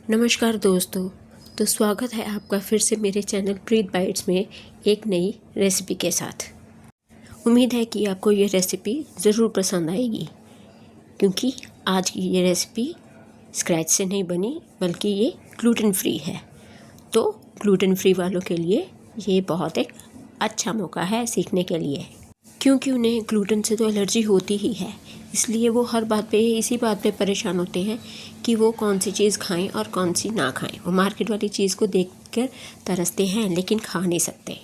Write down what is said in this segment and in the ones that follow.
नमस्कार दोस्तों। तो स्वागत है आपका फिर से मेरे चैनल प्रीत बाइट्स में एक नई रेसिपी के साथ। उम्मीद है कि आपको ये रेसिपी ज़रूर पसंद आएगी, क्योंकि आज की ये रेसिपी स्क्रैच से नहीं बनी बल्कि ये ग्लूटेन फ्री है। तो ग्लूटेन फ्री वालों के लिए ये बहुत एक अच्छा मौका है सीखने के लिए, क्योंकि उन्हें ग्लूटेन से तो एलर्जी होती ही है। इसलिए वो हर बात पे इसी बात पे परेशान होते हैं कि वो कौन सी चीज़ खाएं और कौन सी ना खाएं। वो मार्केट वाली चीज़ को देखकर तरसते हैं लेकिन खा नहीं सकते।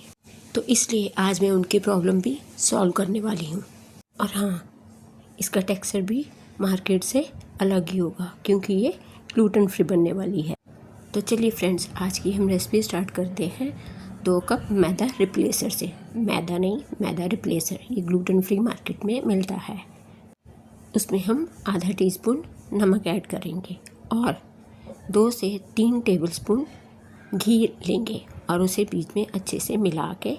तो इसलिए आज मैं उनकी प्रॉब्लम भी सॉल्व करने वाली हूँ। और हाँ, इसका टेक्सचर भी मार्केट से अलग ही होगा, क्योंकि ये ग्लूटेन फ्री बनने वाली है। तो चलिए फ्रेंड्स, आज की हम रेसिपी स्टार्ट करते हैं 2 कप मैदा रिप्लेसर से। मैदा नहीं, मैदा रिप्लेसर, ये ग्लूटेन फ्री मार्केट में मिलता है। उसमें हम आधा टीस्पून नमक ऐड करेंगे और 2 से 3 टेबलस्पून घी लेंगे और उसे बीच में अच्छे से मिला के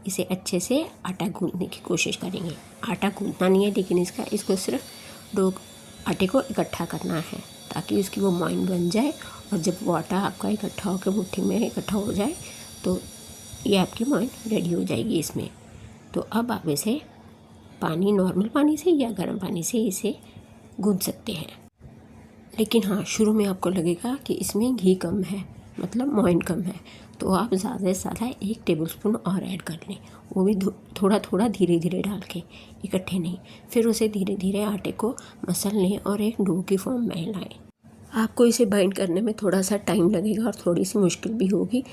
इसे अच्छे से आटा गूंदने की कोशिश करेंगे। आटा गूंदना नहीं है, लेकिन इसको सिर्फ आटे को इकट्ठा करना है ताकि उसकी वो मोइन बन जाए। और जब वो आटा आपका इकट्ठा होकर मुट्ठी में इकट्ठा हो जाए तो ये आपकी मोइन रेडी हो जाएगी इसमें। तो अब आप इसे पानी, नॉर्मल पानी से या गर्म पानी से इसे गूंद सकते हैं। लेकिन हाँ, शुरू में आपको लगेगा कि इसमें घी कम है, मतलब मोइन कम है, तो आप ज़्यादा से ज़्यादा 1 टेबलस्पून और ऐड कर लें। वो भी थोड़ा थोड़ा धीरे धीरे डाल के, इकट्ठे नहीं। फिर उसे धीरे धीरे आटे को मसल लें और एक डो की फॉर्म में लाएं। आपको इसे बाइंड करने में थोड़ा सा टाइम लगेगा और थोड़ी सी मुश्किल भी होगी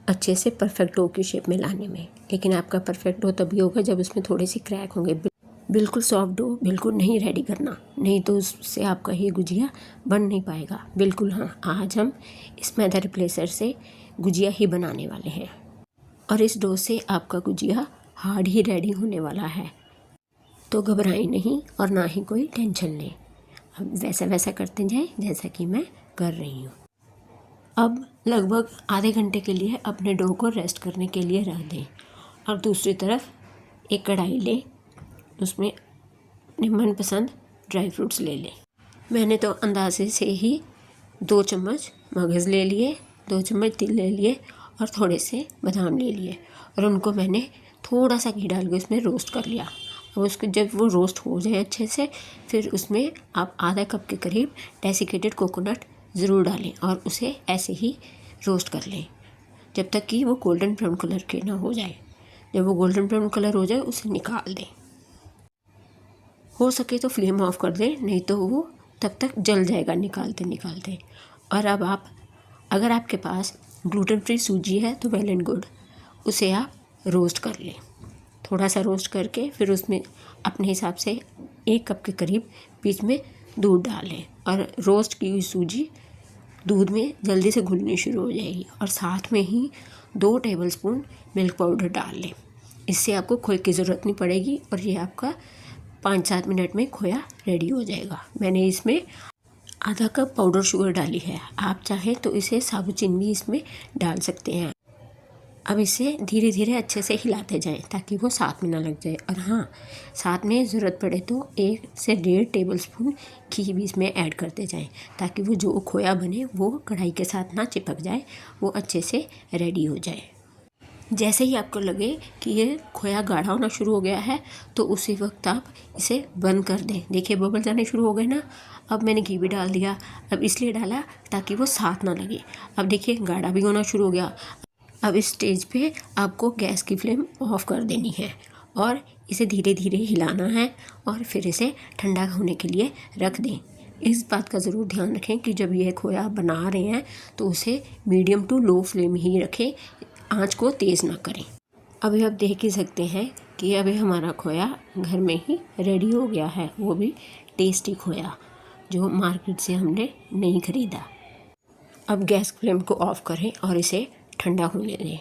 अच्छे से परफेक्ट डो की शेप में लाने में। लेकिन आपका परफेक्ट डो तभी होगा जब उसमें थोड़े से क्रैक होंगे। बिल्कुल सॉफ्ट डो बिल्कुल नहीं रेडी करना, नहीं तो उससे आपका ये गुजिया बन नहीं पाएगा। बिल्कुल हाँ, आज हम इस मैदा रिप्लेसर से गुजिया ही बनाने वाले हैं और इस डो से आपका गुजिया हार्ड ही रेडी होने वाला है। तो घबराएं नहीं और ना ही कोई टेंशन लें। अब वैसा वैसा करते जाएं जैसा कि मैं कर रही हूँ। अब लगभग आधे घंटे के लिए अपने डो को रेस्ट करने के लिए रख दें और दूसरी तरफ एक कढ़ाई लें, उसमें अपने मनपसंद ड्राई फ्रूट्स ले लें। मैंने तो अंदाजे से ही 2 चम्मच मगज़ ले लिए, 2 चम्मच तिल ले लिए और थोड़े से बादाम ले लिए और उनको मैंने थोड़ा सा घी डाल के उसमें रोस्ट कर लिया। अब उसको जब वो रोस्ट हो जाए अच्छे से, फिर उसमें आप आधा कप के करीब डेसिकेटेड कोकोनट ज़रूर डालें और उसे ऐसे ही रोस्ट कर लें जब तक कि वो गोल्डन ब्राउन कलर के ना हो जाए। जब वो गोल्डन ब्राउन कलर हो जाए उसे निकाल दें। हो सके तो फ्लेम ऑफ कर दें, नहीं तो वो तब तक जल जाएगा निकालते निकालते। और अब अगर आपके पास ग्लूटेन फ्री सूजी है तो वेल एंड गुड, उसे आप रोस्ट कर लें। थोड़ा सा रोस्ट करके फिर उसमें अपने हिसाब से 1 कप के करीब बीच में दूध डालें और रोस्ट की हुई सूजी दूध में जल्दी से घुलनी शुरू हो जाएगी। और साथ में ही 2 टेबलस्पून मिल्क पाउडर डाल लें। इससे आपको खोए की ज़रूरत नहीं पड़ेगी और ये आपका 5-7 मिनट में खोया रेडी हो जाएगा। मैंने इसमें आधा कप पाउडर शुगर डाली है, आप चाहें तो इसे साबुत चीनी भी इसमें डाल सकते हैं। अब इसे धीरे धीरे अच्छे से हिलाते जाएं ताकि वो साथ में ना लग जाए। और हाँ, साथ में ज़रूरत पड़े तो 1 से 1.5 टेबलस्पून घी भी इसमें ऐड करते जाएं ताकि वो जो खोया बने वो कढ़ाई के साथ ना चिपक जाए, वो अच्छे से रेडी हो जाए। जैसे ही आपको लगे कि ये खोया गाढ़ा होना शुरू हो गया है तो उसी वक्त आप इसे बंद कर दें। देखिए बबल जाने शुरू हो गए ना। अब मैंने घी भी डाल दिया, अब इसलिए डाला ताकि वो साथ ना लगे। अब देखिए गाढ़ा भी होना शुरू हो गया। अब इस स्टेज पे आपको गैस की फ्लेम ऑफ कर देनी है और इसे धीरे धीरे हिलाना है और फिर इसे ठंडा होने के लिए रख दें। इस बात का ज़रूर ध्यान रखें कि जब यह खोया बना रहे हैं तो उसे मीडियम टू लो फ्लेम ही रखें, आंच को तेज़ ना करें। अभी आप देख ही सकते हैं कि अभी हमारा खोया घर में ही रेडी हो गया है, वो भी टेस्टी खोया जो मार्केट से हमने नहीं ख़रीदा। अब गैस फ्लेम को ऑफ़ करें और इसे ठंडा होने दें।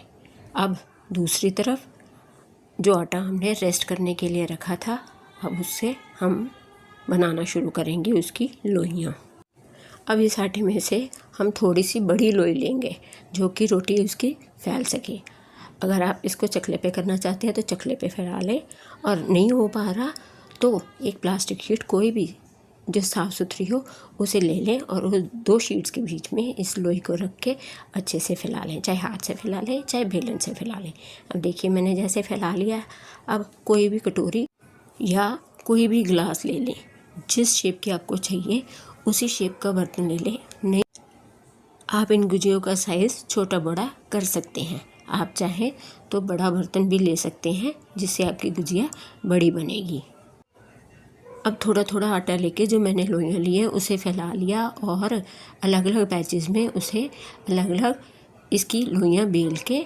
अब दूसरी तरफ जो आटा हमने रेस्ट करने के लिए रखा था, अब उससे हम बनाना शुरू करेंगे उसकी लोइयाँ। अब इस आटे में से हम थोड़ी सी बड़ी लोई लेंगे जो कि रोटी उसकी फैल सके। अगर आप इसको चकले पे करना चाहते हैं तो चकले पे फैला लें और नहीं हो पा रहा तो एक प्लास्टिक शीट कोई भी जो साफ़ सुथरी हो उसे ले लें और उस 2 शीट्स के बीच में इस लोई को रख के अच्छे से फैला लें, चाहे हाथ से फैला लें चाहे बेलन से फैला लें। अब देखिए मैंने जैसे फैला लिया। अब कोई भी कटोरी या कोई भी ग्लास ले लें, जिस शेप की आपको चाहिए उसी शेप का बर्तन ले लें। नहीं, आप इन गुजियों का साइज़ छोटा बड़ा कर सकते हैं। आप चाहें तो बड़ा बर्तन भी ले सकते हैं जिससे आपकी गुजिया बड़ी बनेगी। अब थोड़ा थोड़ा आटा लेके जो मैंने लोइयाँ ली हैं उसे फैला लिया और अलग अलग बैचेस में उसे अलग अलग इसकी लोइयाँ बेल के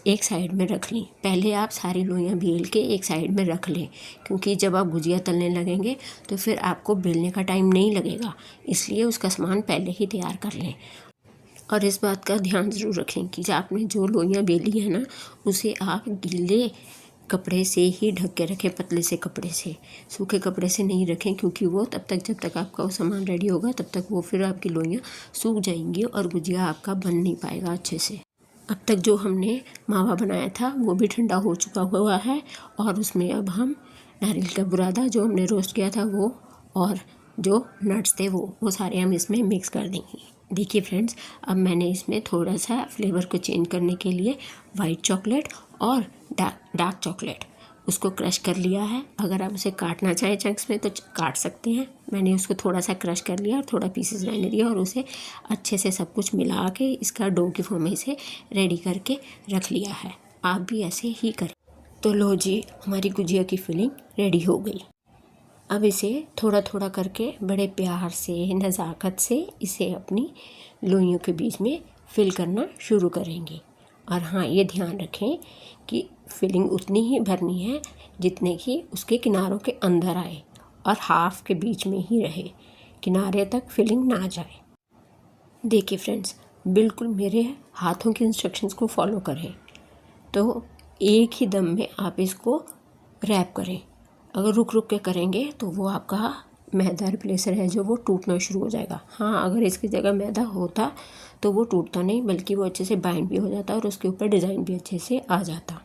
एक साइड में रख ली। पहले आप सारी लोइयाँ बेल के एक साइड में रख लें, क्योंकि जब आप गुजिया तलने लगेंगे तो फिर आपको बेलने का टाइम नहीं लगेगा, इसलिए उसका सामान पहले ही तैयार कर लें। और इस बात का ध्यान ज़रूर रखें कि आपने जो लोइयाँ बेली है ना उसे आप गीले कपड़े से ही ढक के रखें, पतले से कपड़े से, सूखे कपड़े से नहीं रखें, क्योंकि वो तब तक जब तक आपका वो सामान रेडी होगा तब तक वो फिर आपकी लोइयाँ सूख जाएंगी और गुजिया आपका बन नहीं पाएगा अच्छे से। अब तक जो हमने मावा बनाया था वो भी ठंडा हो चुका हुआ है और उसमें अब हम नारियल का बुरादा जो हमने रोस्ट किया था वो और जो नट्स थे वो सारे हम इसमें मिक्स कर देंगे। देखिए फ्रेंड्स, अब मैंने इसमें थोड़ा सा फ्लेवर को चेंज करने के लिए वाइट चॉकलेट और डार्क चॉकलेट उसको क्रश कर लिया है। अगर आप उसे काटना चाहें चंक्स में तो काट सकते हैं। मैंने उसको थोड़ा सा क्रश कर लिया और थोड़ा पीसेस रहने दिया और उसे अच्छे से सब कुछ मिला के इसका डो की फॉर्म में इसे रेडी करके रख लिया है। आप भी ऐसे ही करें। तो लो जी, हमारी गुजिया की फिलिंग रेडी हो गई। अब इसे थोड़ा थोड़ा करके बड़े प्यार से नज़ाकत से इसे अपनी लोइयों के बीच में फिल करना शुरू करेंगे। और हाँ, ये ध्यान रखें कि फिलिंग उतनी ही भरनी है जितने कि उसके किनारों के अंदर आए और हाफ के बीच में ही रहे, किनारे तक फिलिंग ना जाए। देखिए फ्रेंड्स, बिल्कुल मेरे हाथों के इंस्ट्रक्शंस को फॉलो करें तो एक ही दम में आप इसको रैप करें। अगर रुक रुक के करेंगे तो वो आपका मैदा रिप्लेसर है जो वो टूटना शुरू हो जाएगा। हाँ, अगर इसकी जगह मैदा होता तो वो टूटता नहीं, बल्कि वो अच्छे से बाइंड भी हो जाता और उसके ऊपर डिज़ाइन भी अच्छे से आ जाता।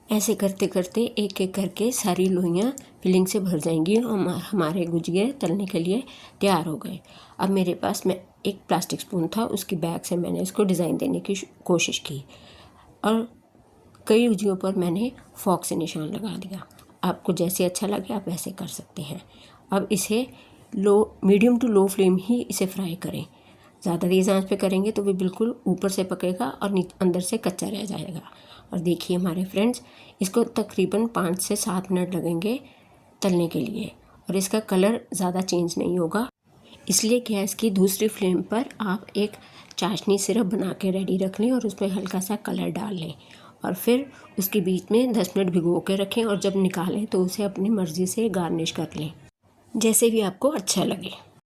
ऐसे करते करते एक एक करके सारी लोइयाँ फिलिंग से भर जाएंगी और हमारे गुजिये तलने के लिए तैयार हो गए। अब मेरे पास में एक प्लास्टिक स्पून था, उसकी बैग से मैंने इसको डिज़ाइन देने की कोशिश की और कई गुजियों पर मैंने फॉक से निशान लगा दिया। आपको जैसे अच्छा लगे आप वैसे कर सकते हैं। अब इसे मीडियम टू लो फ्लेम ही इसे फ्राई करें। ज़्यादा तेज़ आंच पे करेंगे तो वो बिल्कुल ऊपर से पकेगा और अंदर से कच्चा रह जाएगा। और देखिए हमारे फ्रेंड्स, इसको तकरीबन 5 से 7 मिनट लगेंगे तलने के लिए और इसका कलर ज़्यादा चेंज नहीं होगा। इसलिए गैस की दूसरी फ्लेम पर आप एक चाशनी सिरप बना के रेडी रख लें और उसमें हल्का सा कलर डाल लें और फिर उसके बीच में 10 मिनट भिगो के रखें और जब निकालें तो उसे अपनी मर्ज़ी से गार्निश कर लें, जैसे भी आपको अच्छा लगे।